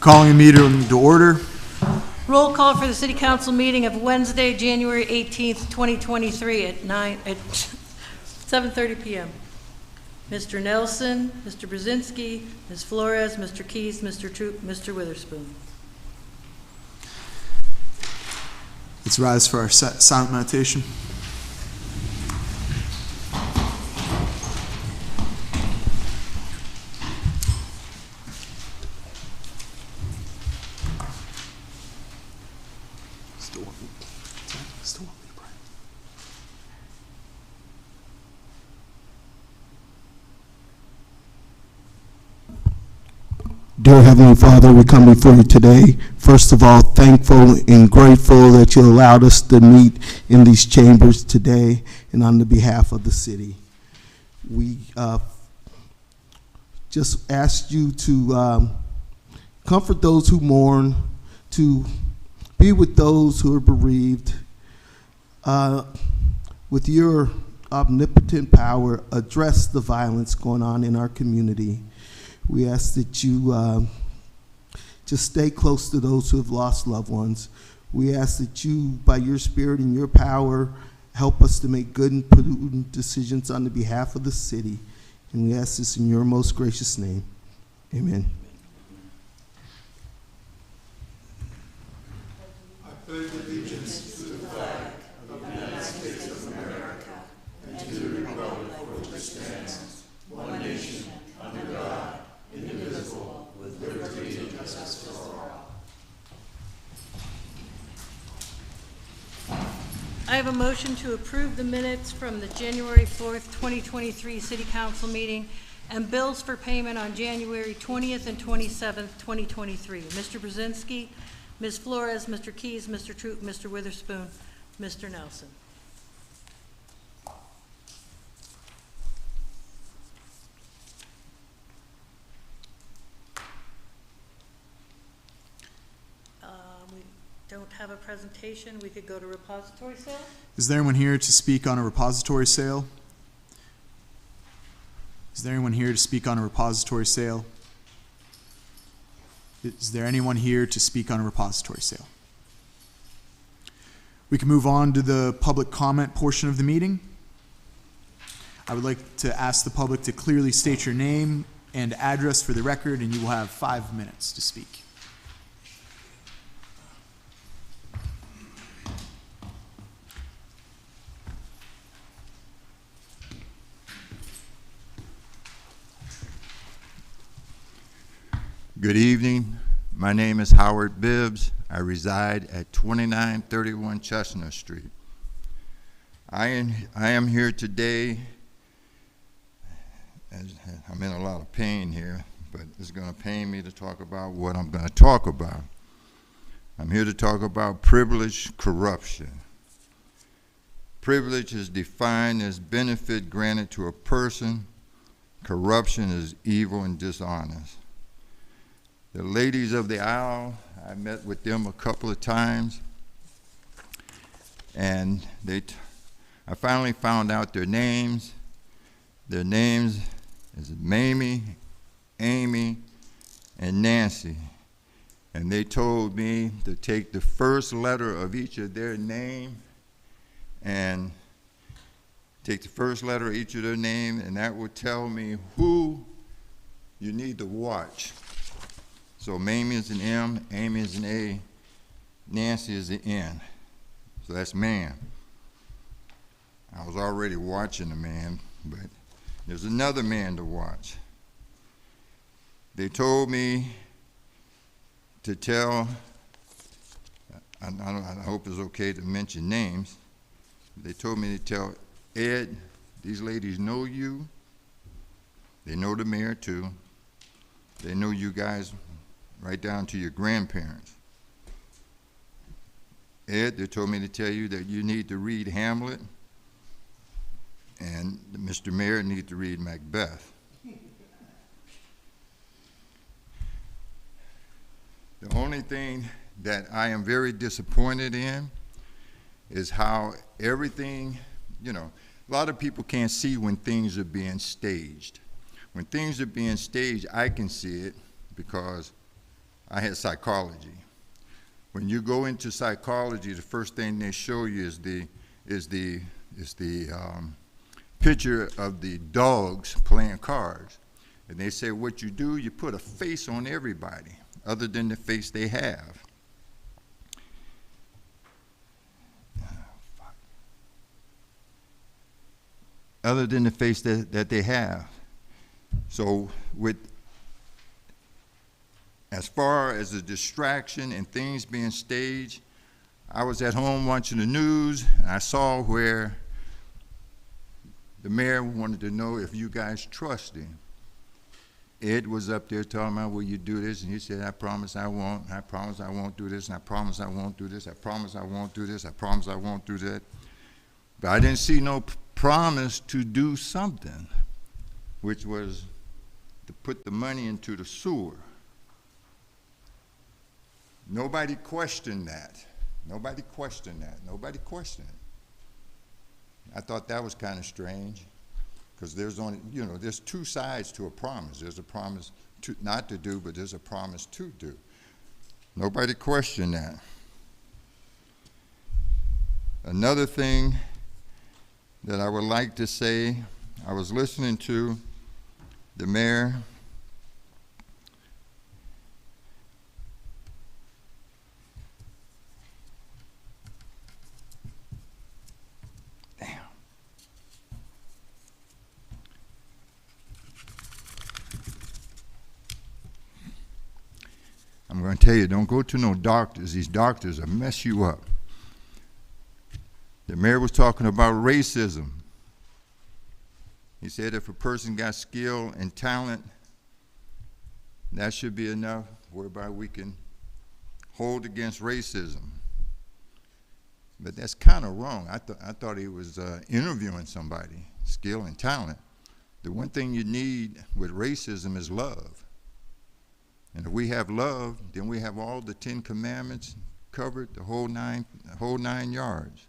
Calling the meeting to order. Roll call for the City Council meeting of Wednesday, January 18th, 2023 at 7:30 p.m. Mr. Nelson, Mr. Brzezinski, Ms. Flores, Mr. Keys, Mr. Troop, Mr. Witherspoon. Let's rise for our silent meditation. Dear Heavenly Father, we come before you today, first of all, thankful and grateful that you allowed us to meet in these chambers today and on the behalf of the city. We just ask you to comfort those who mourn, to be with those who are bereaved. With your omnipotent power, address the violence going on in our community. We ask that you just stay close to those who have lost loved ones. We ask that you, by your spirit and your power, help us to make good and prudent decisions on the behalf of the city. And we ask this in your most gracious name. Amen. I pledge allegiance to the flag of the United States of America and to the republic for which it stands, one nation, under God, indivisible, with liberty and justice for all. I have a motion to approve the minutes from the January 4th, 2023 City Council meeting and bills for payment on January 20th and 27th, 2023. Mr. Brzezinski, Ms. Flores, Mr. Keys, Mr. Troop, Mr. Witherspoon, Mr. Nelson. We don't have a presentation. We could go to repository sale. Is there anyone here to speak on a repository sale? Is there anyone here to speak on a repository sale? Is there anyone here to speak on a repository sale? We can move on to the public comment portion of the meeting. I would like to ask the public to clearly state your name and address for the record, and you will have 5 minutes to speak. Good evening. My name is Howard Bibbs. I reside at 2931 Chestnut Street. I am here today, I'm in a lot of pain here, but it's going to pain me to talk about what I'm going to talk about. I'm here to talk about privilege corruption. Privilege is defined as benefit granted to a person. Corruption is evil and dishonest. The ladies of the aisle, I met with them a couple of times, and I finally found out their names. Their names is Mamie, Amy, and Nancy. And they told me to take the first letter of each of their name and take the first letter of each of their name, and that would tell me who you need to watch. So Mamie is an M, Amy is an A, Nancy is an N. So that's man. I was already watching the man, but there's another man to watch. They told me to tell, I hope it's okay to mention names. They told me to tell Ed, these ladies know you. They know the mayor too. They know you guys right down to your grandparents. Ed, they told me to tell you that you need to read Hamlet, and Mr. Mayor needs to read Macbeth. The only thing that I am very disappointed in is how everything, a lot of people can't see when things are being staged. When things are being staged, I can see it because I had psychology. When you go into psychology, the first thing they show you is the picture of the dogs playing cards. And they say what you do, you put a face on everybody other than the face they have. Other than the face that they have. So as far as the distraction and things being staged, I was at home watching the news, and I saw where the mayor wanted to know if you guys trust him. Ed was up there talking about, will you do this? And he said, I promise I won't. I promise I won't do this. And I promise I won't do this. I promise I won't do this. I promise I won't do that. But I didn't see no promise to do something, which was to put the money into the sewer. Nobody questioned that. Nobody questioned that. Nobody questioned it. I thought that was kind of strange, because there's only, there's two sides to a promise. There's a promise not to do, but there's a promise to do. Nobody questioned that. Another thing that I would like to say, I was listening to the mayor. I'm going to tell you, don't go to no doctors. These doctors will mess you up. The mayor was talking about racism. He said if a person got skill and talent, that should be enough whereby we can hold against racism. But that's kind of wrong. I thought he was interviewing somebody, skill and talent. The one thing you need with racism is love. And if we have love, then we have all the 10 Commandments covered, the whole nine yards.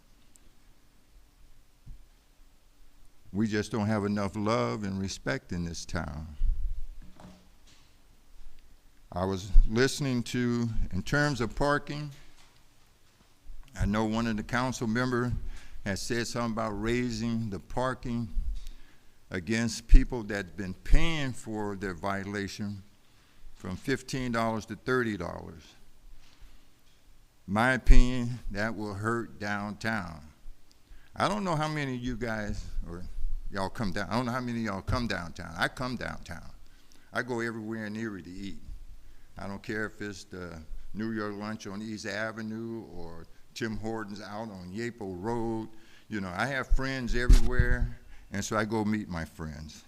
We just don't have enough love and respect in this town. I was listening to, in terms of parking, I know one of the council members has said something about raising the parking against people that's been paying for their violation from $15 to $30. My opinion, that will hurt downtown. I don't know how many of you guys, or y'all come down, I don't know how many of y'all come downtown. I come downtown. I go everywhere in Erie to eat. I don't care if it's the New York lunch on East Avenue or Tim Hortons out on Yapo Road. I have friends everywhere, and so I go meet my friends.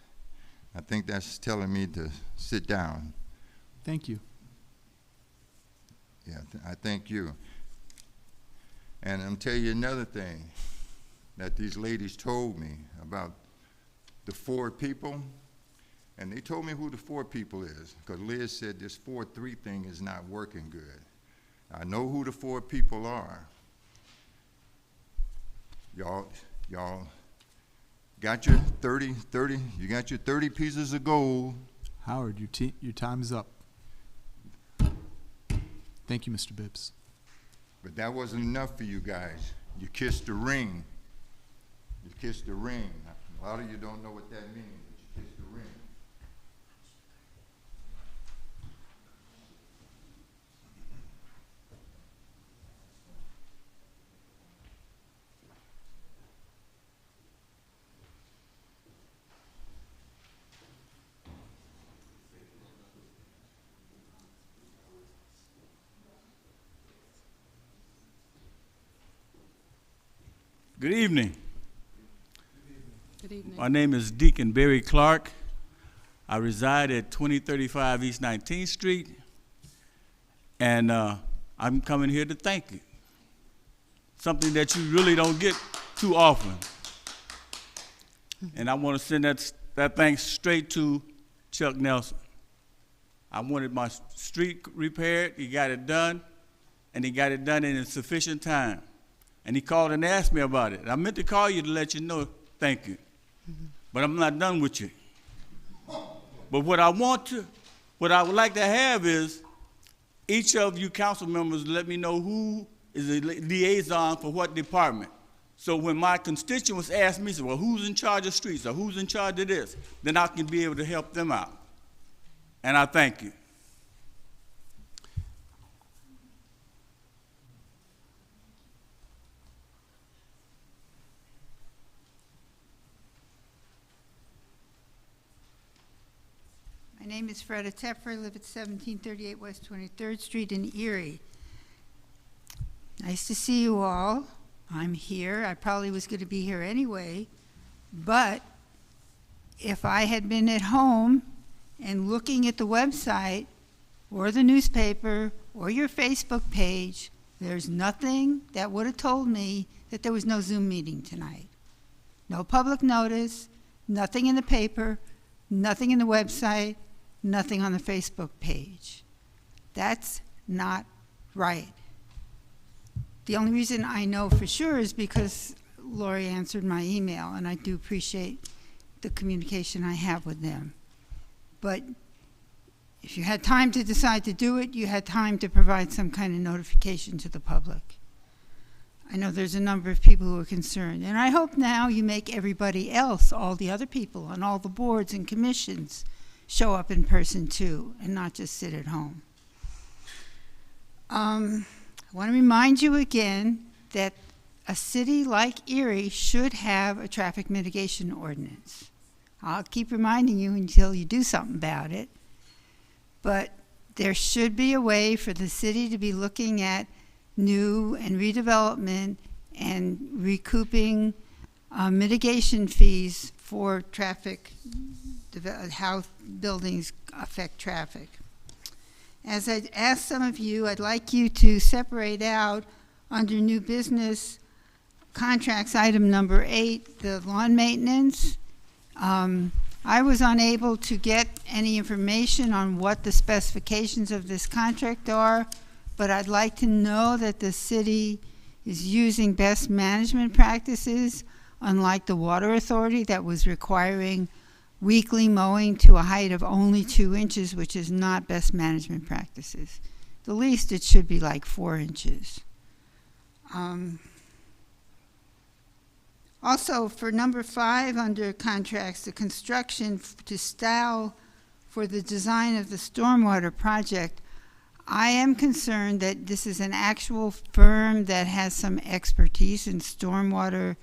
I think that's telling me to sit down. Thank you. Yeah, I thank you. And I'm telling you another thing that these ladies told me about the 4 people. And they told me who the 4 people is, because Liz said this 4-3 thing is not working good. I know who the 4 people are. Y'all got your 30, you got your 30 pieces of gold. Howard, your time is up. Thank you, Mr. Bibbs. But that wasn't enough for you guys. You kissed the ring. You kissed the ring. A lot of you don't know what that means, but you kissed the ring. Good evening. Good evening. My name is Deacon Barry Clark. I reside at 2035 East 19th Street, and I'm coming here to thank you. Something that you really don't get too often. And I want to send that thanks straight to Chuck Nelson. I wanted my street repaired, he got it done, and he got it done in sufficient time. And he called and asked me about it. I meant to call you to let you know thank you. But I'm not done with you. But what I would like to have is each of you council members let me know who is a liaison for what department. So when my constituents ask me, say, well, who's in charge of streets or who's in charge of this, then I can be able to help them out. And I thank you. My name is Freda Tepfer. I live at 1738 West 23rd Street in Erie. Nice to see you all. I'm here. I probably was going to be here anyway, but if I had been at home and looking at the website or the newspaper or your Facebook page, there's nothing that would have told me that there was no Zoom meeting tonight. No public notice, nothing in the paper, nothing in the website, nothing on the Facebook page. That's not right. The only reason I know for sure is because Lori answered my email, and I do appreciate the communication I have with them. But if you had time to decide to do it, you had time to provide some kind of notification to the public. I know there's a number of people who are concerned, and I hope now you make everybody else, all the other people on all the boards and commissions, show up in person too, and not just sit at home. I want to remind you again that a city like Erie should have a traffic mitigation ordinance. I'll keep reminding you until you do something about it. But there should be a way for the city to be looking at new and redevelopment and recouping mitigation fees for traffic, how buildings affect traffic. As I asked some of you, I'd like you to separate out under new business contracts item number 8, the lawn maintenance. I was unable to get any information on what the specifications of this contract are, but I'd like to know that the city is using best management practices, unlike the Water Authority that was requiring weekly mowing to a height of only 2 inches, which is not best management practices. The least it should be like 4 inches. Also, for number 5 under contracts, the construction to Stow for the design of the stormwater project, I am concerned that this is an actual firm that has some expertise in stormwater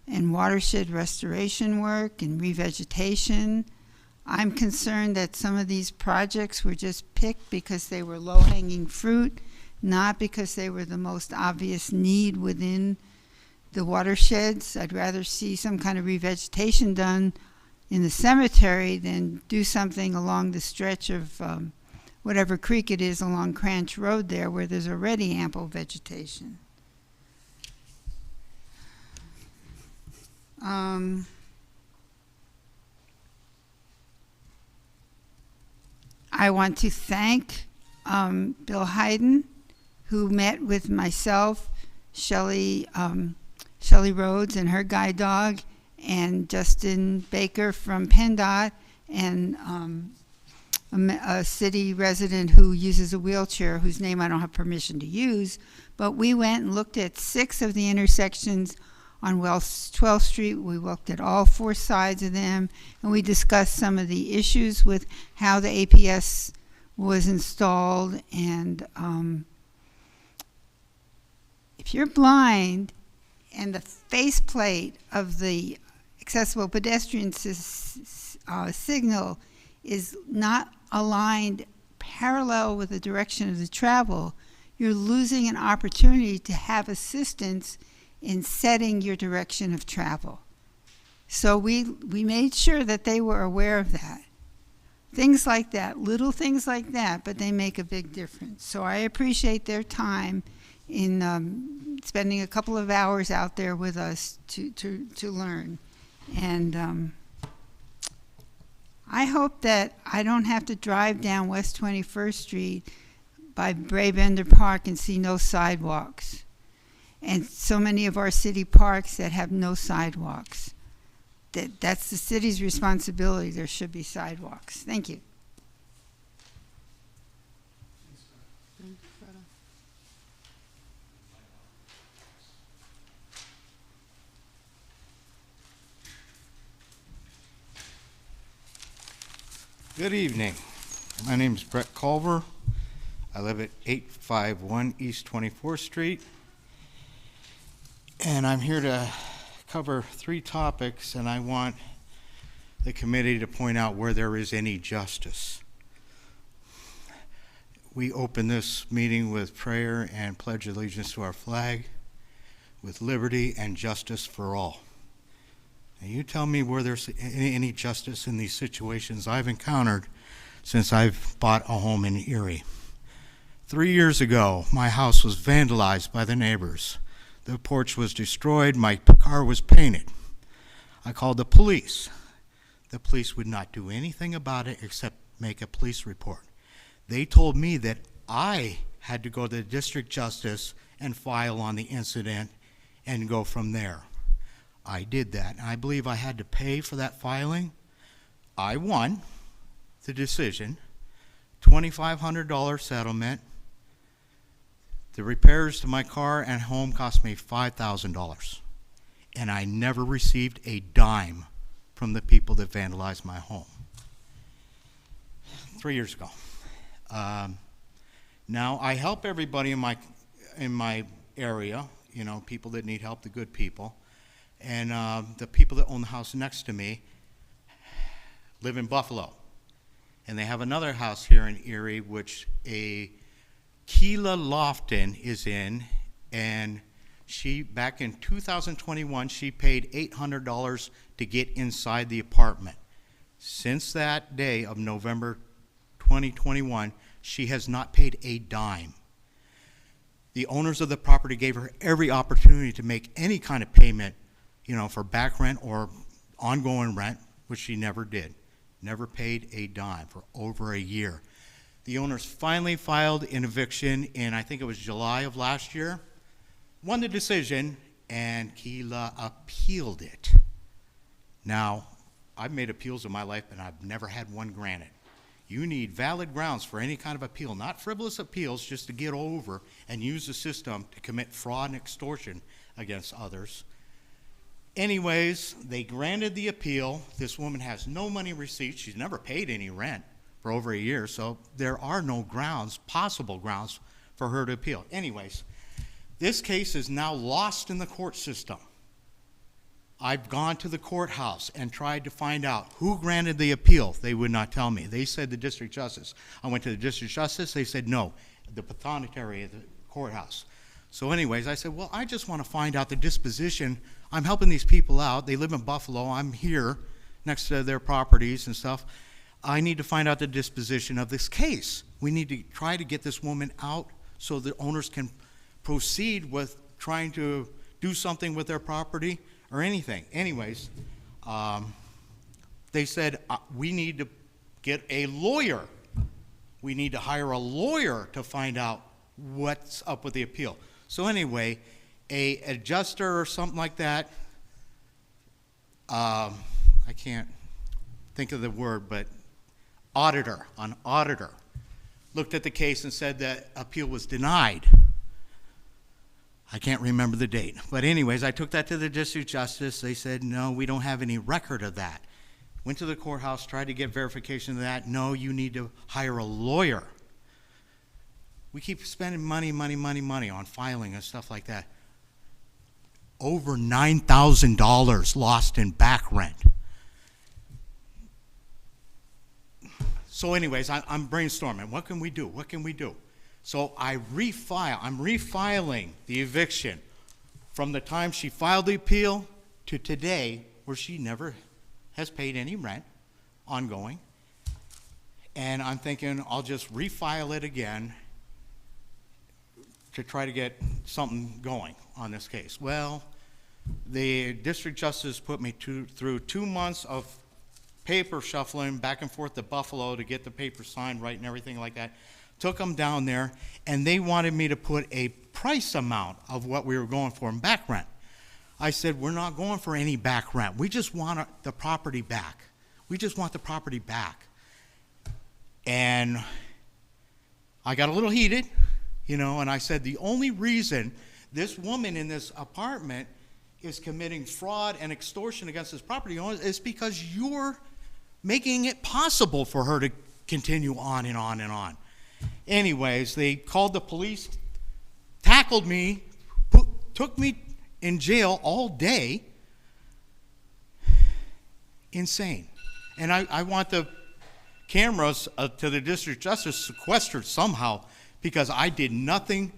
and watershed restoration work and revegetation. I'm concerned that some of these projects were just picked because they were low-hanging fruit, not because they were the most obvious need within the watersheds. I'd rather see some kind of revegetation done in the cemetery than do something along the stretch of whatever creek it is along Cranch Road there, where there's already ample vegetation. I want to thank Bill Hayden, who met with myself, Shelley Rhodes and her guide dog, and Justin Baker from PennDOT, and a city resident who uses a wheelchair, whose name I don't have permission to use. But we went and looked at 6 of the intersections on West 12th Street. We looked at all 4 sides of them, and we discussed some of the issues with how the APS was installed. And if you're blind and the faceplate of the accessible pedestrian signal is not aligned parallel with the direction of the travel, you're losing an opportunity to have assistance in setting your direction of travel. So we made sure that they were aware of that. Things like that, little things like that, but they make a big difference. So I appreciate their time in spending a couple of hours out there with us to learn. And I hope that I don't have to drive down West 21st Street by Braebender Park and see no sidewalks. And so many of our city parks that have no sidewalks. That's the city's responsibility. There should be sidewalks. Thank you. Good evening. My name is Brett Culver. I live at 851 East 24th Street. And I'm here to cover 3 topics, and I want the committee to point out where there is any justice. We open this meeting with prayer and pledge allegiance to our flag, with liberty and justice for all. Now you tell me where there's any justice in these situations I've encountered since I've bought a home in Erie. 3 years ago, my house was vandalized by the neighbors. The porch was destroyed, my car was painted. I called the police. The police would not do anything about it except make a police report. They told me that I had to go to the district justice and file on the incident and go from there. I did that, and I believe I had to pay for that filing. I won the decision, $2,500 settlement. The repairs to my car and home cost me $5,000, and I never received a dime from the people that vandalized my home. 3 years ago. Now I help everybody in my area, you know, people that need help, the good people. And the people that own the house next to me live in Buffalo. And they have another house here in Erie, which a Keela Lofton is in. And she, back in 2021, she paid $800 to get inside the apartment. Since that day of November 2021, she has not paid a dime. The owners of the property gave her every opportunity to make any kind of payment, you know, for back rent or ongoing rent, which she never did. Never paid a dime for over a year. The owners finally filed an eviction in, I think it was July of last year, won the decision, and Keela appealed it. Now, I've made appeals in my life, and I've never had one granted. You need valid grounds for any kind of appeal, not frivolous appeals just to get over and use the system to commit fraud and extortion against others. Anyways, they granted the appeal. This woman has no money receipts. She's never paid any rent for over a year, so there are no grounds, possible grounds, for her to appeal. Anyways, this case is now lost in the court system. I've gone to the courthouse and tried to find out who granted the appeal. They would not tell me. They said the district justice. I went to the district justice. They said no, the pathonetary of the courthouse. So anyways, I said, well, I just want to find out the disposition. I'm helping these people out. They live in Buffalo. I'm here next to their properties and stuff. I need to find out the disposition of this case. We need to try to get this woman out so the owners can proceed with trying to do something with their property or anything. Anyways, they said, we need to get a lawyer. We need to hire a lawyer to find out what's up with the appeal. So anyway, a adjuster or something like that, I can't think of the word, but an auditor, looked at the case and said that appeal was denied. I can't remember the date. But anyways, I took that to the district justice. They said, no, we don't have any record of that. Went to the courthouse, tried to get verification of that. No, you need to hire a lawyer. We keep spending money on filing and stuff like that. Over $9,000 lost in back rent. So anyways, I'm brainstorming. What can we do? What can we do? So I'm refiling the eviction from the time she filed the appeal to today, where she never has paid any rent ongoing. And I'm thinking I'll just refile it again to try to get something going on this case. Well, the district justice put me through 2 months of paper shuffling back and forth to Buffalo to get the paper signed right and everything like that. Took them down there, and they wanted me to put a price amount of what we were going for in back rent. I said, we're not going for any back rent. We just want the property back. We just want the property back. And I got a little heated, you know, and I said, the only reason this woman in this apartment is committing fraud and extortion against this property owner is because you're making it possible for her to continue on and on and on. Anyways, they called the police, tackled me, took me in jail all day. Insane. And I want the cameras to the district justice sequestered somehow, because I did nothing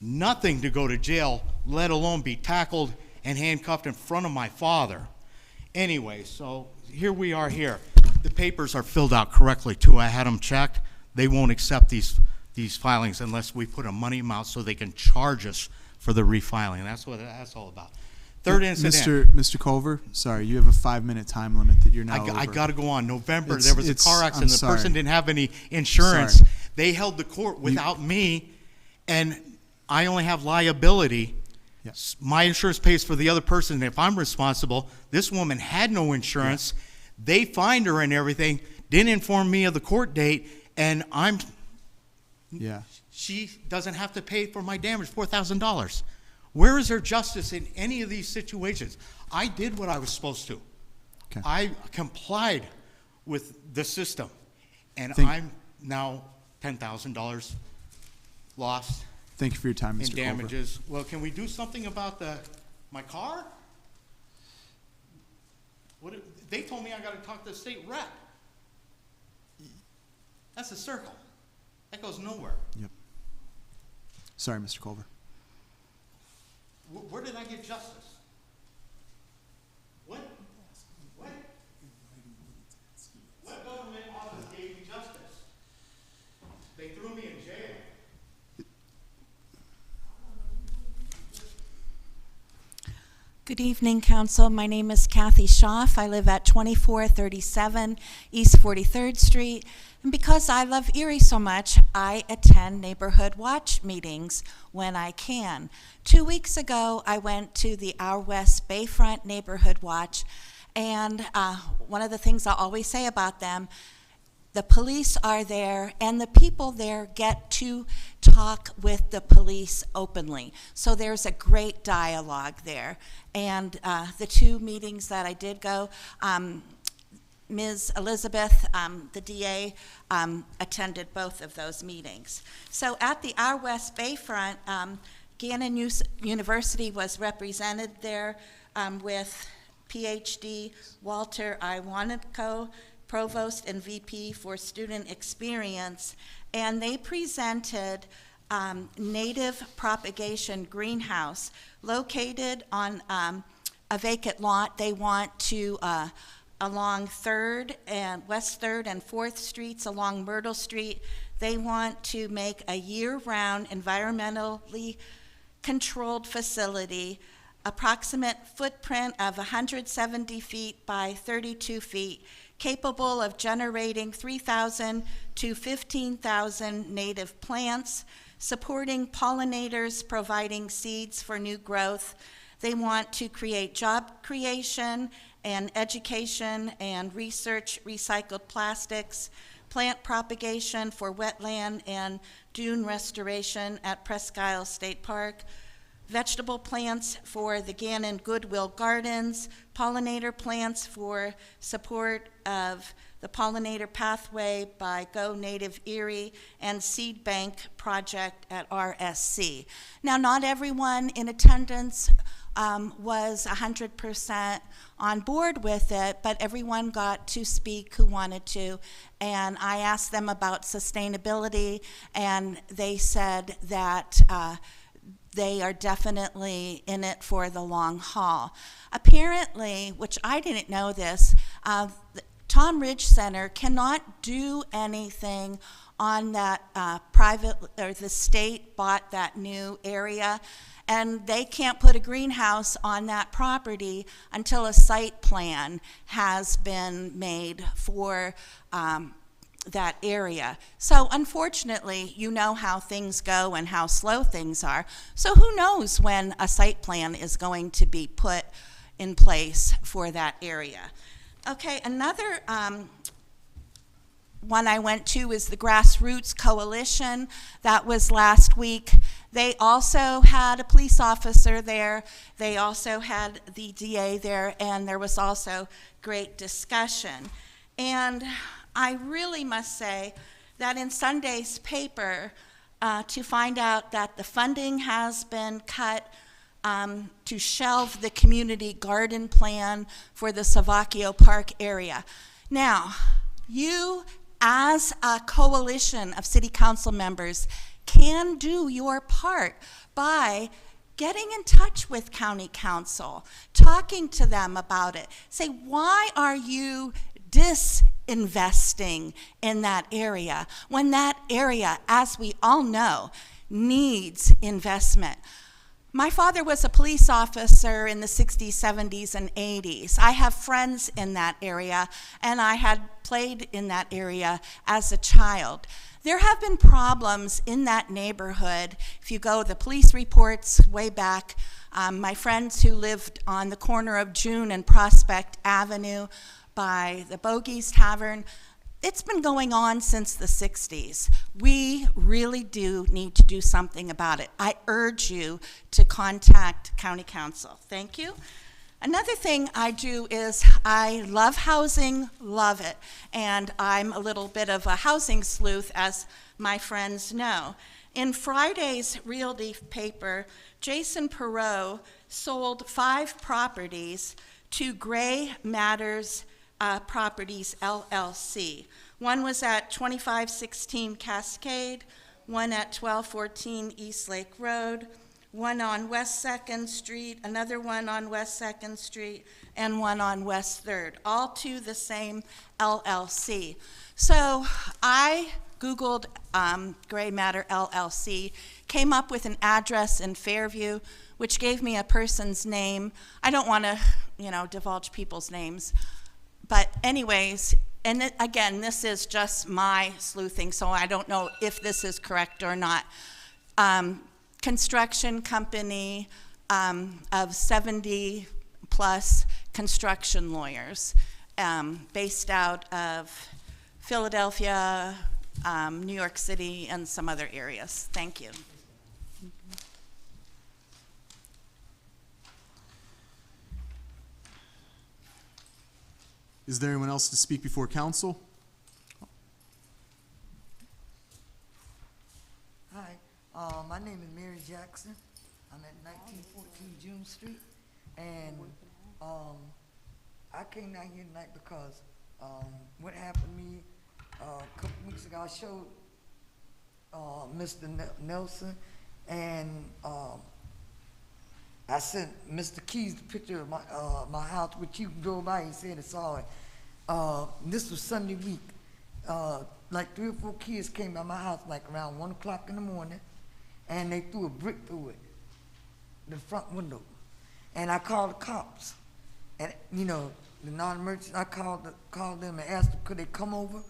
to go to jail, let alone be tackled and handcuffed in front of my father. Anyway, so here we are here. The papers are filled out correctly too. I had them checked. They won't accept these filings unless we put a money amount so they can charge us for the refiling. That's what that's all about. Third incident. Mr. Culver, sorry, you have a 5-minute time limit that you're now over. I got to go on. November, It's- there was a it's- car I'm accident. The sorry. person didn't have any insurance. Sorry. They held the court without me, and I only have liability. Yes. My insurance pays for the other person, and if I'm responsible, this woman had no insurance. They fined her and everything, didn't inform me of the court date, and Yeah. she doesn't have to pay for my damage, $4,000. Where is there justice in any of these situations? I did what I was supposed to. Okay. I complied with the system, and Thank- I'm now $10,000 lost Thank you for your time, in Mr. Culver. damages. Well, can we do something about my car? They told me I got to talk to the state rep. That's a circle. That goes nowhere. Yep. Sorry, Mr. Culver. Where did I get justice? What government office gave me justice? They threw me in jail. Good evening, Council. My name is Kathy Schaff. I live at 2437 East 43rd Street. And because I love Erie so much, I attend neighborhood watch meetings when I can. 2 weeks ago, I went to the Our West Bayfront Neighborhood Watch, and one of the things I always say about them, the police are there, and the people there get to talk with the police openly. So there's a great dialogue there. And the two meetings that I did go, Ms. Elizabeth, the DA, attended both of those meetings. So at the Our West Bayfront, Gannon University was represented there with PhD Walter Iwanico, Provost and VP for Student Experience, and they presented native propagation greenhouse located on a vacant lot. They want to, along 3rd and West 3rd and 4th Streets along Myrtle Street, they want to make a year-round environmentally controlled facility, approximate footprint of 170 feet by 32 feet, capable of generating 3,000 to 15,000 native plants, supporting pollinators, providing seeds for new growth. They want to create job creation and education and research recycled plastics, plant propagation for wetland and dune restoration at Presque Isle State Park, vegetable plants for the Gannon Goodwill Gardens, pollinator plants for support of the pollinator pathway by Go Native Erie, and seed bank project at RSC. Now, not everyone in attendance was 100% on board with it, but everyone got to speak who wanted to. And I asked them about sustainability, and they said that they are definitely in it for the long haul. Apparently, which I didn't know this, Tom Ridge Center cannot do anything on that private, or the state bought that new area, and they can't put a greenhouse on that property until a site plan has been made for that area. So unfortunately, you know how things go and how slow things are. So who knows when a site plan is going to be put in place for that area. Okay, another one I went to is the Grassroots Coalition. That was last week. They also had a police officer there. They also had the DA there, and there was also great discussion. And I really must say that in Sunday's paper, to find out that the funding has been cut to shelve the community garden plan for the Savacchio Park area. Now, you as a coalition of city council members can do your part by getting in touch with county council, talking to them about it. Say, why are you disinvesting in that area when that area, as we all know, needs investment? My father was a police officer in the 60s, 70s, and 80s. I have friends in that area, and I had played in that area as a child. There have been problems in that neighborhood. If you go to the police reports way back, my friends who lived on the corner of June and Prospect Avenue by the Bogies Tavern, it's been going on since the 60s. We really do need to do something about it. I urge you to contact County Council. Thank you. Another thing I do is I love housing, love it. And I'm a little bit of a housing sleuth, as my friends know. In Friday's Realty paper, Jason Perot sold 5 properties to Gray Matters Properties, LLC. One was at 2516 Cascade, one at 1214 East Lake Road, one on West 2nd Street, another one on West 2nd Street, and one on West 3rd, all to the same LLC. So I Googled Gray Matter LLC, came up with an address in Fairview, which gave me a person's name. I don't want to, divulge people's names. But anyways, and again, this is just my sleuthing, so I don't know if this is correct or not. Construction company of 70 plus construction lawyers based out of Philadelphia, New York City, and some other areas. Thank you. Is there anyone else to speak before council? Hi, my name is Mary Jackson. I'm at 1914 June Street, and I came down here tonight because what happened to me a couple weeks ago. I showed Mr. Nelson, and I sent Mr. Keys the picture of my house, which you drove by. He said he saw it. This was Sunday week. Like 3 or 4 kids came by my house like around 1 o'clock in the morning, and they threw a brick through it, the front window. And I called the cops. And the non-emergency, I called them and asked them could they come over,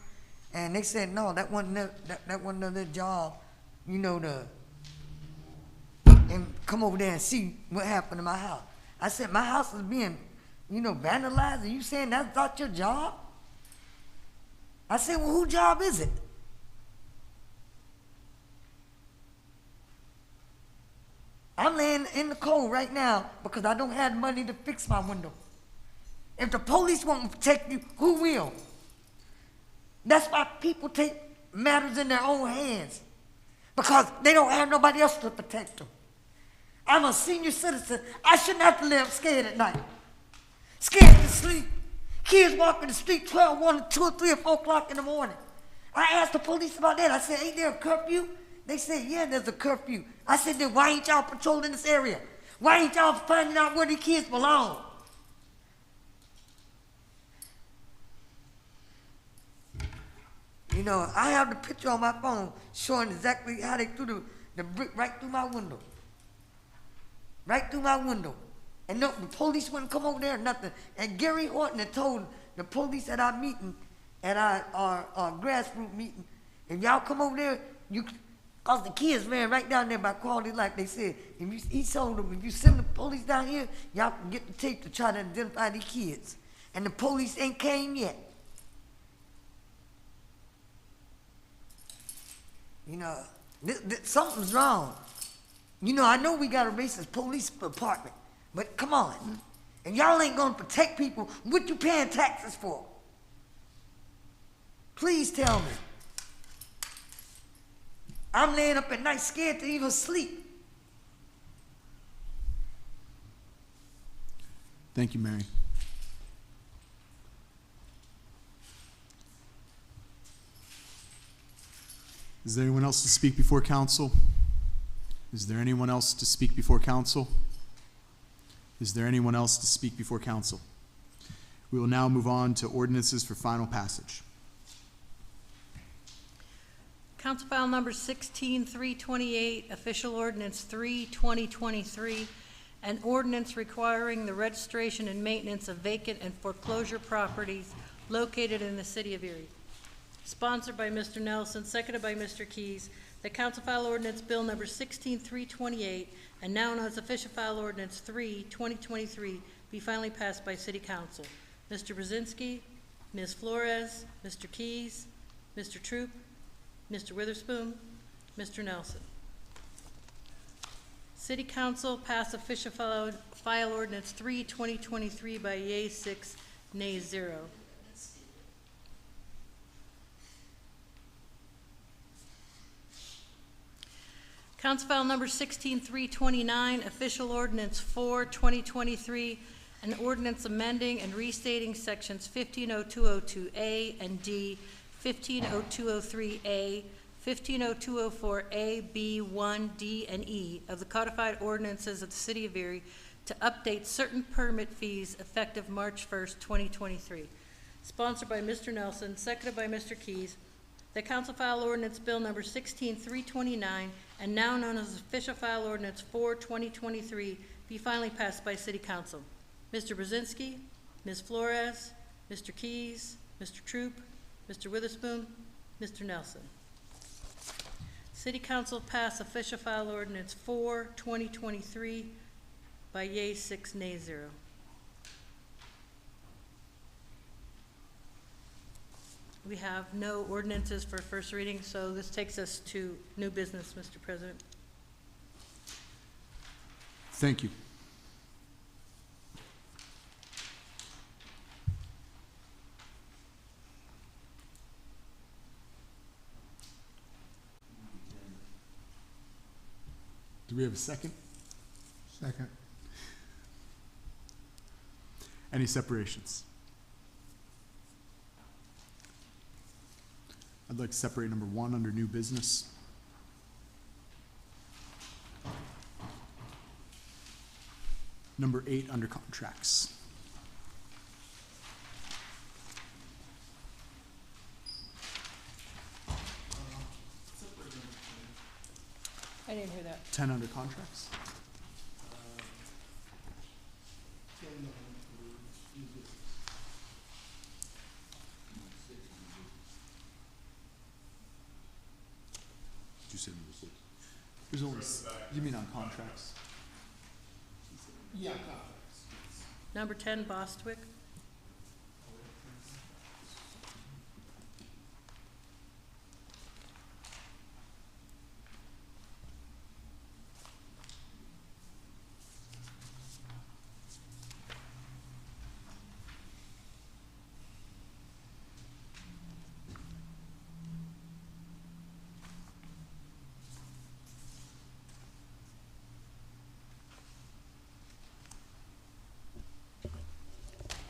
and they said no, that wasn't their job, and come over there and see what happened to my house. I said, my house is being, vandalized, and you saying that's not your job? I said, well, whose job is it? I'm laying in the cold right now because I don't have money to fix my window. If the police won't protect you, who will? That's why people take matters in their own hands, because they don't have nobody else to protect them. I'm a senior citizen. I shouldn't have to live scared at night. Scared to sleep. Kids walking the street 12, 1, 2, or 3, or 4 o'clock in the morning. I asked the police about that. I said, ain't there a curfew? They said, yeah, there's a curfew. I said, then why ain't y'all patrolling this area? Why ain't y'all finding out where the kids belong? I have the picture on my phone showing exactly how they threw the brick right through my window. Right through my window. And no, the police wouldn't come over there or nothing. And Gary Horton had told the police at our meeting, at our grassroots meeting, if y'all come over there, because the kids ran right down there by Quality Life. They said, he told them, if you send the police down here, y'all can get the tape to try to identify these kids. And the police ain't came yet. Something's wrong. I know we got a racist police department, but come on. And y'all ain't gonna protect people. What you paying taxes for? Please tell me. I'm laying up at night scared to even sleep. Thank you, Mary. Is there anyone else to speak before council? Is there anyone else to speak before council? Is there anyone else to speak before council? We will now move on to ordinances for final passage. Council file number 16328, official ordinance 3/2023, an ordinance requiring the registration and maintenance of vacant and foreclosure properties located in the city of Erie. Sponsored by Mr. Nelson, seconded by Mr. Keys, the council file ordinance bill number 16328, and now known as official file ordinance 3/2023, be finally passed by city council. Mr. Brzezinski, Ms. Flores, Mr. Keys, Mr. Troop, Mr. Witherspoon, Mr. Nelson. City council passed official file ordinance 3/2023 by yea 6, nay 0. Council file number 16329, official ordinance 4/2023, an ordinance amending and restating sections 150202A and D, 150203A, 150204A, B, 1, D, and E of the codified ordinances of the city of Erie to update certain permit fees effective March 1st, 2023. Sponsored by Mr. Nelson, seconded by Mr. Keys, the council file ordinance bill number 16329, and now known as official file ordinance 4/2023, be finally passed by city council. Mr. Brzezinski, Ms. Flores, Mr. Keys, Mr. Troop, Mr. Witherspoon, Mr. Nelson. City council passed official file ordinance 4/2023 by yea 6, nay 0. We have no ordinances for first reading, so this takes us to new business, Mr. President. Thank you. Do we have a second? Second. Any separations? I'd like to separate number 1 under new business. Number 8 under contracts. I didn't hear that. 10 under contracts. Did you say number 6? There's only, you mean on contracts? Yeah, contracts. Number 10, Bostwick.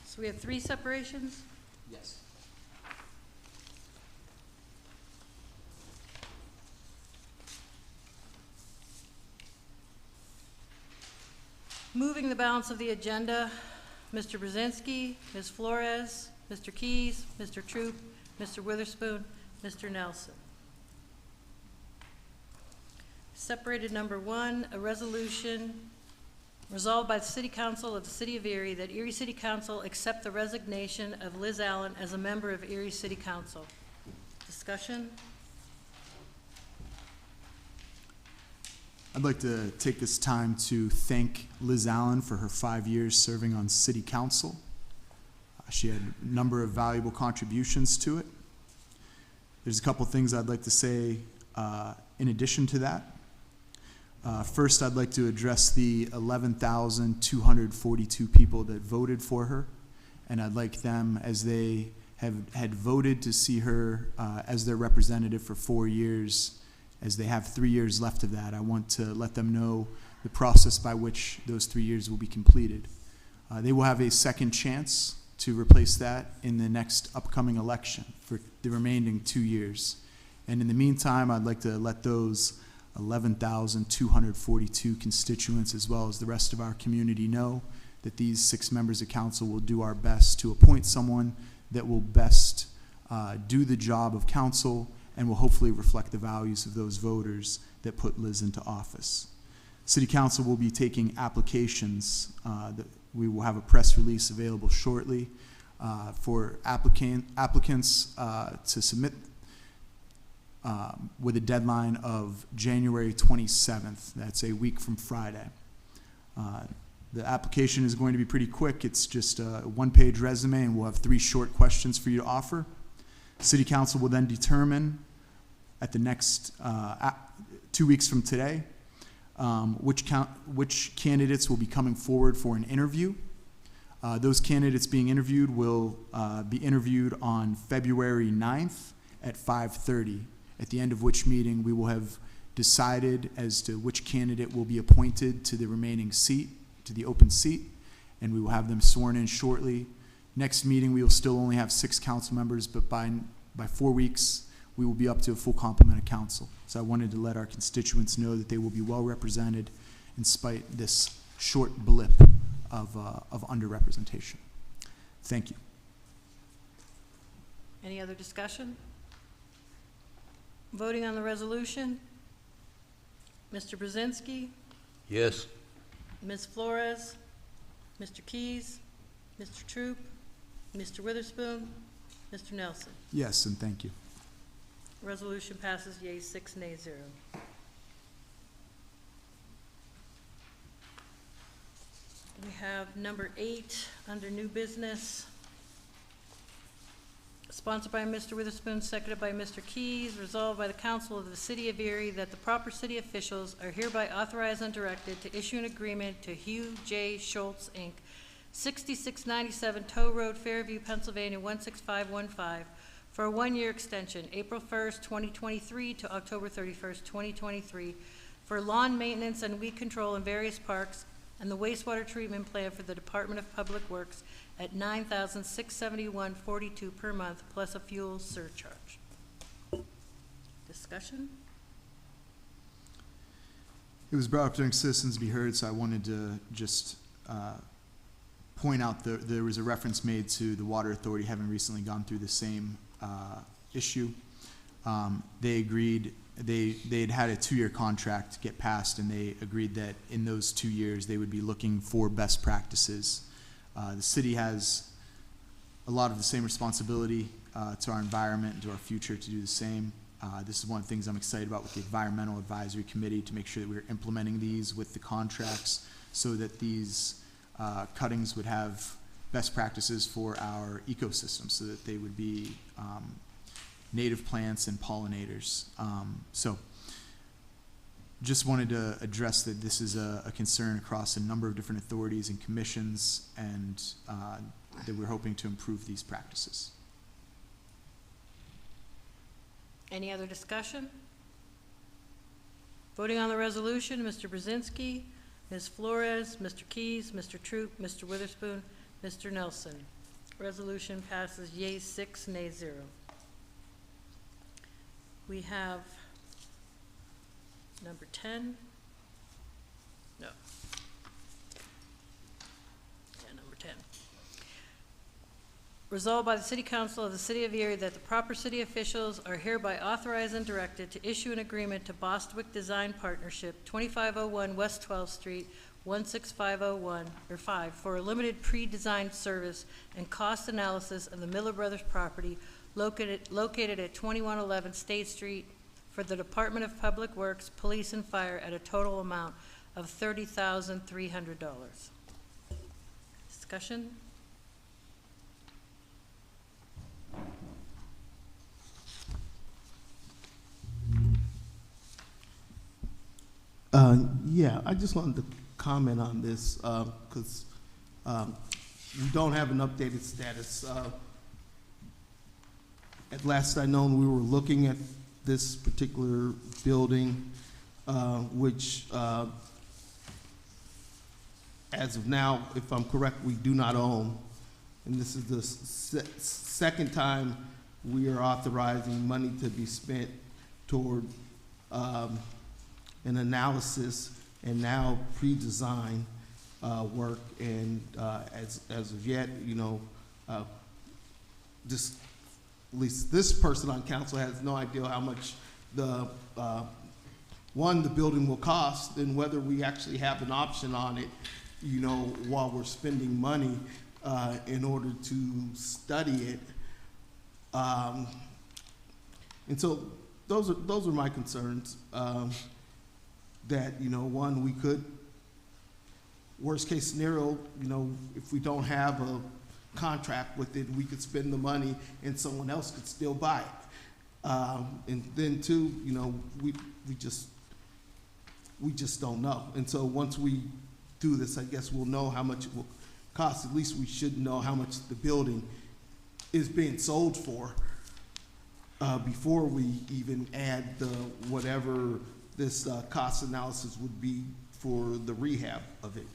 So we have 3 separations? Yes. Moving the balance of the agenda, Mr. Brzezinski, Ms. Flores, Mr. Keys, Mr. Troop, Mr. Witherspoon, Mr. Nelson. Separated number 1, a resolution resolved by the City Council of the City of Erie that Erie City Council accept the resignation of Liz Allen as a member of Erie City Council. Discussion? I'd like to take this time to thank Liz Allen for her 5 years serving on City Council. She had a number of valuable contributions to it. There's a couple things I'd like to say in addition to that. First, I'd like to address the 11,242 people that voted for her, and I'd like them, as they had voted to see her as their representative for 4 years, as they have 3 years left of that. I want to let them know the process by which those 3 years will be completed. They will have a second chance to replace that in the next upcoming election for the remaining 2 years. And in the meantime, I'd like to let those 11,242 constituents, as well as the rest of our community, know that these 6 members of council will do our best to appoint someone that will best do the job of council and will hopefully reflect the values of those voters that put Liz into office. City Council will be taking applications. We will have a press release available shortly for applicants to submit with a deadline of January 27th. That's a week from Friday. The application is going to be pretty quick. It's just a one-page resume, and we'll have 3 short questions for you to offer. City Council will then determine at the next 2 weeks from today which candidates will be coming forward for an interview. Those candidates being interviewed will be interviewed on February 9th at 5:30, at the end of which meeting we will have decided as to which candidate will be appointed to the remaining seat, to the open seat, and we will have them sworn in shortly. Next meeting, we will still only have 6 council members, but by 4 weeks, we will be up to a full complement of council. So I wanted to let our constituents know that they will be well represented in spite this short blip of underrepresentation. Thank you. Any other discussion? Voting on the resolution. Mr. Brzezinski, Yes. Ms. Flores, Mr. Keys, Mr. Troop, Mr. Witherspoon, Mr. Nelson. Yes, and thank you. Resolution passes yea 6, nay 0. We have number 8 under new business. Sponsored by Mr. Witherspoon, seconded by Mr. Keys, resolved by the Council of the City of Erie that the proper city officials are hereby authorized and directed to issue an agreement to Hugh J. Schultz, Inc., 6697 Tow Road, Fairview, Pennsylvania, 16515, for a 1-year extension, April 1st, 2023 to October 31st, 2023, for lawn maintenance and weed control in various parks and the wastewater treatment plant for the Department of Public Works at $9,671.42 per month, plus a fuel surcharge. Discussion? It was brought up during Citizens Be Heard, so I wanted to just point out that there was a reference made to the Water Authority having recently gone through the same issue. They agreed, they had a 2-year contract get passed, and they agreed that in those 2 years they would be looking for best practices. The city has a lot of the same responsibility to our environment and to our future to do the same. This is one of the things I'm excited about with the Environmental Advisory Committee, to make sure that we're implementing these with the contracts so that these cuttings would have best practices for our ecosystem, so that they would be native plants and pollinators. So just wanted to address that this is a concern across a number of different authorities and commissions, and that we're hoping to improve these practices. Any other discussion? Voting on the resolution, Mr. Brzezinski, Ms. Flores, Mr. Keys, Mr. Troop, Mr. Witherspoon, Mr. Nelson. Resolution passes yea 6, nay 0. We have number 10. No. Yeah, number 10. Resolved by the City Council of the City of Erie that the proper city officials are hereby authorized and directed to issue an agreement to Bostwick Design Partnership, 2501 West 12th Street, 16501, or 5, for a limited pre-designed service and cost analysis of the Miller Brothers property located at 2111 State Street for the Department of Public Works, Police, and Fire at a total amount of $30,300. Discussion? Yeah, I just wanted to comment on this because we don't have an updated status. At last I known, we were looking at this particular building, which, as of now, if I'm correct, we do not own. And this is the second time we are authorizing money to be spent toward an analysis and now pre-design work. And as of yet, you know, just at least this person on council has no idea how much the building will cost, and whether we actually have an option on it, you know, while we're spending money in order to study it. And so those are my concerns. That, you know, one, we could, worst case scenario, you know, if we don't have a contract with it, we could spend the money and someone else could still buy it. And then two, you know, we just don't know. And so once we do this, I guess we'll know how much it will cost. At least we should know how much the building is being sold for before we even add the whatever this cost analysis would be for the rehab of it.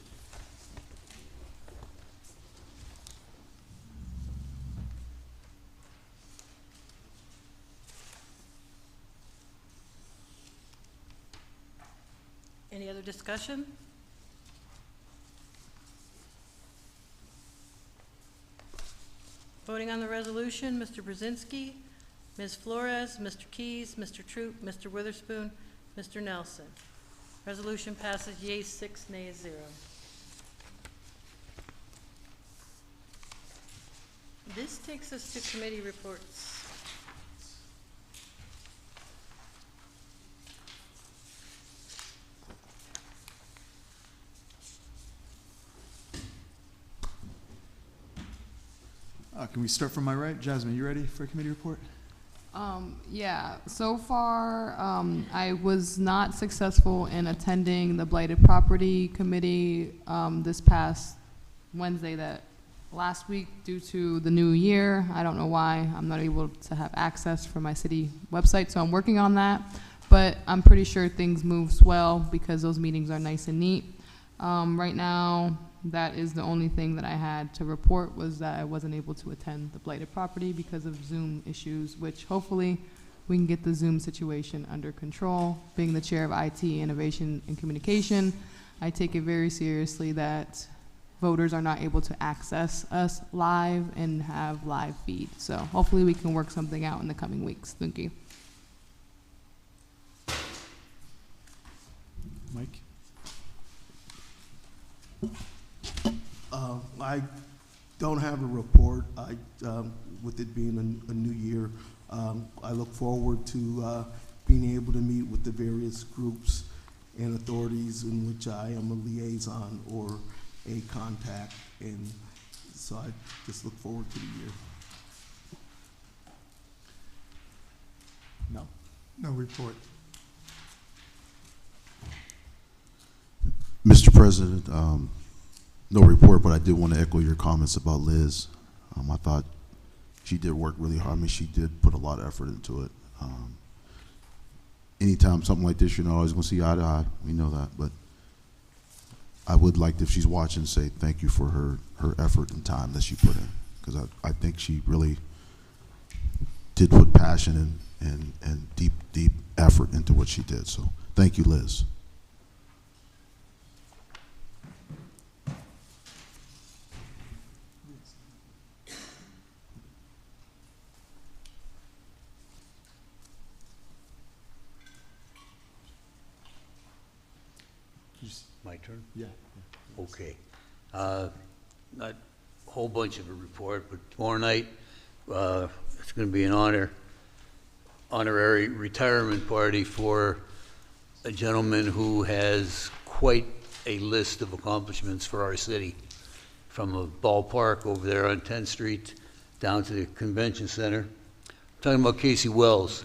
Any other discussion? Voting on the resolution, Mr. Brzezinski, Ms. Flores, Mr. Keys, Mr. Troop, Mr. Witherspoon, Mr. Nelson. Resolution passes yeas 6, nays 0. This takes us to committee reports. Can we start from my right? Jasmine, you ready for a committee report? Yeah, so far, I was not successful in attending the Blighted Property Committee this past Wednesday, that last week, due to the new year. I don't know why. I'm not able to have access from my city website, so I'm working on that. But I'm pretty sure things move well because those meetings are nice and neat. Right now, that is the only thing that I had to report, was that I wasn't able to attend the Blighted Property because of Zoom issues, which hopefully we can get the Zoom situation under control. Being the chair of IT, Innovation, and Communication, I take it very seriously that voters are not able to access us live and have live feed. So hopefully we can work something out in the coming weeks. Thank you. Mike? I don't have a report. With it being a new year, I look forward to being able to meet with the various groups and authorities in which I am a liaison or a contact, and so I just look forward to the year. No. No report. Mr. President, no report, but I did want to echo your comments about Liz. I thought she did work really hard. I mean, she did put a lot of effort into it. Anytime something like this, you're not always going to see eye to eye. We know that, but I would like, if she's watching, to say thank you for her effort and time that she put in, because I think she really did put passion and deep effort into what she did. So thank you, Liz. My turn? Yeah. Okay. Not a whole bunch of a report, but tomorrow night, it's going to be an honorary retirement party for a gentleman who has quite a list of accomplishments for our city, from a ballpark over there on 10th Street down to the convention center. I'm talking about Casey Wells.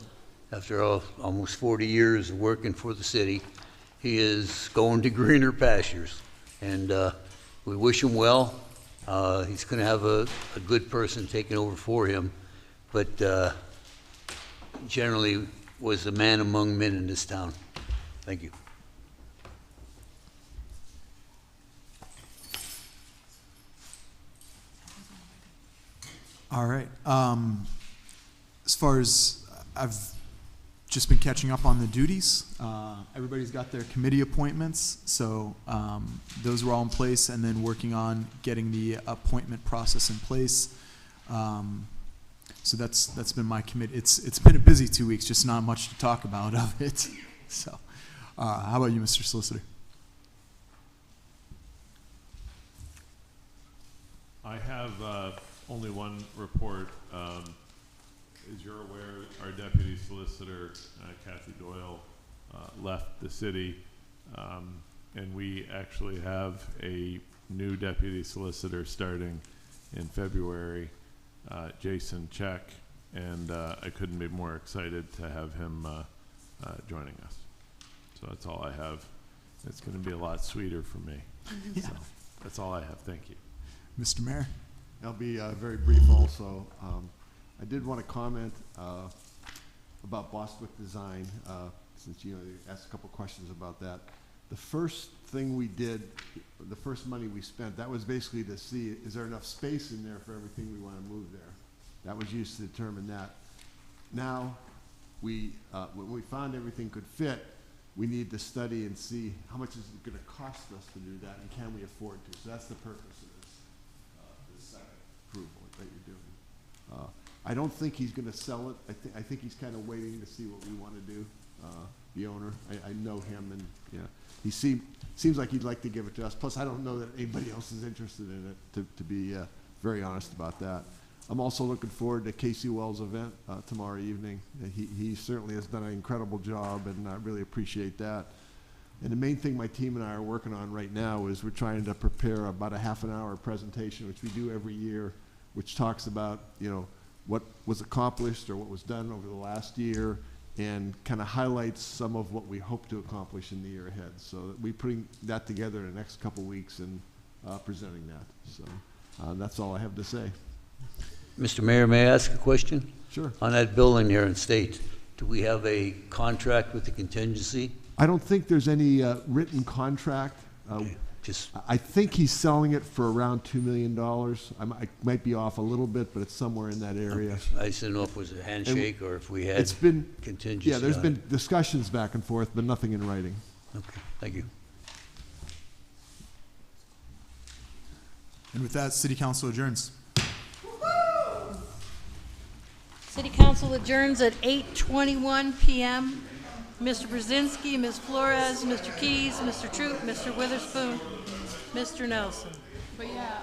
After almost 40 years of working for the city, he is going to greener pastures, and we wish him well. He's going to have a good person taking over for him, but generally was a man among men in this town. Thank you. All right. As far as I've just been catching up on the duties, everybody's got their committee appointments, so those were all in place, and then working on getting the appointment process in place. So that's been my committee. It's been a busy 2 weeks, just not much to talk about of it. So, how about you, Mr. Solicitor? I have only one report. As you're aware, our deputy solicitor, Kathy Doyle, left the city, and we actually have a new deputy solicitor starting in February, Jason Check, and I couldn't be more excited to have him joining us. So that's all I have. It's going to be a lot sweeter for me. Yeah. So that's all I have. Thank you. Mr. Mayor? I'll be very brief also. I did want to comment about Bostwick Design, since you asked a couple questions about that. The first thing we did, the first money we spent, that was basically to see, is there enough space in there for everything we want to move there? That was used to determine that. Now, when we found everything could fit, we need to study and see how much is it going to cost us to do that, and can we afford to? So that's the purpose of this second approval that you're doing. I don't think he's going to sell it. I think he's kind of waiting to see what we want to do. The owner, I know him, and he seems like he'd like to give it to us. Plus, I don't know that anybody else is interested in it. To be very honest about that. I'm also looking forward to Casey Wells' event tomorrow evening. He certainly has done an incredible job, and I really appreciate that. And the main thing my team and I are working on right now is we're trying to prepare about a half-an-hour presentation, which we do every year, which talks about what was accomplished or what was done over the last year, and kind of highlights some of what we hope to accomplish in the year ahead. So we're putting that together in the next couple weeks and presenting that. So that's all I have to say. Mr. Mayor, may I ask a question? Sure. On that building here in State, do we have a contract with the contingency? I don't think there's any written contract. I think he's selling it for around $2 million. I might be off a little bit, but it's somewhere in that area. I just didn't know if it was a handshake or if we had it's been, contingency. Yeah, there's on been it. discussions back and forth, but nothing in writing. Okay, thank you. And with that, City Council adjourns. City Council adjourns at 8:21 p.m. Mr. Brzezinski, Ms. Flores, Mr. Keys, Mr. Troop, Mr. Witherspoon, Mr. Nelson. But yeah.